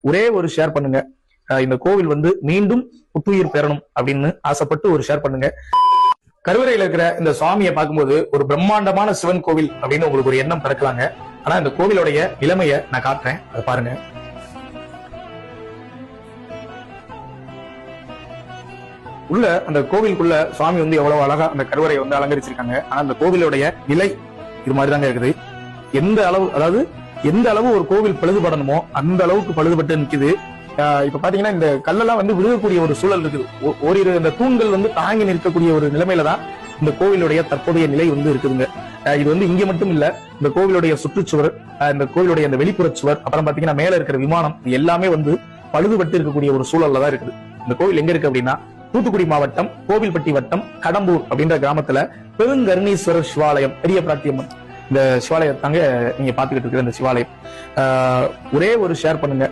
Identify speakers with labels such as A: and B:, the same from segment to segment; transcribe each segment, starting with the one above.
A: ஒரே ஒரு ஷேர் பண்ணுங்க. இந்த கோவில் வந்து மீண்டும் புத்துயிர் பெறணும் அப்படின்னு ஆசைப்பட்டு ஒரு ஷேர் பண்ணுங்க. கருவறையில இருக்கிற இந்த சுவாமியை பார்க்கும்போது ஒரு பிரம்மாண்டமான சிவன் கோவில் அப்படின்னு உங்களுக்கு ஒரு எண்ணம் பிறக்கலாங்க. ஆனா இந்த கோவிலுடைய நிலைமையை நான் காட்டுறேன், அதை பாருங்க. உள்ள அந்த கோவிலுக்குள்ள சுவாமி வந்து எவ்வளவு அழகா அந்த கருவறையை வந்து அலங்கரிச்சிருக்காங்க. ஆனா அந்த கோவிலுடைய நிலை இது மாதிரிதாங்க இருக்குது. எந்த அளவு, அதாவது எந்த அளவு ஒரு கோவில் பழுதுபடணுமோ அந்த அளவுக்கு பழுதுபட்டு நிக்குது. இப்ப பாத்தீங்கன்னா இந்த கல்லெல்லாம் வந்து விழுகக்கூடிய ஒரு சூழல் இருக்குது. ஓரிரு இந்த தூண்கள் வந்து தாங்கி நிற்கக்கூடிய ஒரு நிலைமையில தான் இந்த கோவிலுடைய தற்போதைய நிலை வந்து இருக்குதுங்க. இது வந்து இங்க மட்டும் இல்ல, இந்த கோவிலுடைய சுற்றுச்சுவர், இந்த கோவிலுடைய அந்த வெளிப்புற சுவர், அப்புறம் பாத்தீங்கன்னா மேல இருக்கிற விமானம், எல்லாமே வந்து பழுதுபட்டு இருக்கக்கூடிய ஒரு சூழல்ல தான் இருக்குது. இந்த கோவில் எங்க இருக்கு அப்படின்னா தூத்துக்குடி மாவட்டம் கோவில்பட்டி வட்டம் கடம்பூர் அப்படின்ற கிராமத்துல பெருங்கருணீஸ்வரர் சிவாலயம், பெரிய பிராட்டியம்மன் இந்த சிவாலயத்தாங்க நீங்க பாத்துக்கிட்டு இருக்கிற இந்த சிவாலயம். ஒரே ஒரு ஷேர் பண்ணுங்க.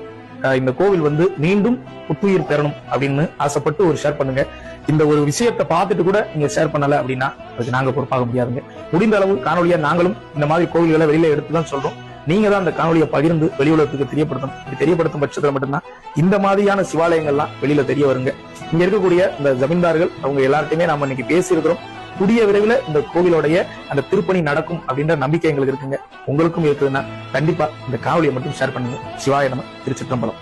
A: இந்த கோவில் வந்து மீண்டும் புத்துயிர் பெறணும் அப்படின்னு ஆசைப்பட்டு ஒரு ஷேர் பண்ணுங்க. இந்த ஒரு விஷயத்தை பார்த்துட்டு கூட நீங்க ஷேர் பண்ணல அப்படின்னா அதுக்கு நாங்க பொறுப்பாக முடியாதுங்க. முடிந்த அளவு காணொலியா நாங்களும் இந்த மாதிரி கோவில்களை வெளியில எடுத்துதான் சொல்றோம். நீங்க தான் அந்த காணொலியை பகிர்ந்து வெளி உலகத்துக்கு தெரியப்படுத்தணும். தெரியப்படுத்தும் பட்சத்துல மட்டும்தான் இந்த மாதிரியான சிவாலயங்கள்லாம் வெளியில தெரிய வருங்க. இங்க இருக்கக்கூடிய இந்த ஜமீன்தார்கள் அவங்க எல்லார்ட்டையுமே நாம இன்னைக்கு பேசியிருக்கிறோம். கூடிய விரைவில் இந்த கோவிலோடைய அந்த திருப்பணி நடக்கும் அப்படின்ற நம்பிக்கை எங்களுக்கு இருக்குங்க. உங்களுக்கும் இருக்குதுன்னா கண்டிப்பா இந்த காணொலியை மட்டும் ஷேர் பண்ணுங்க. சிவாய நம. திருச்சிற்றம்பலம்.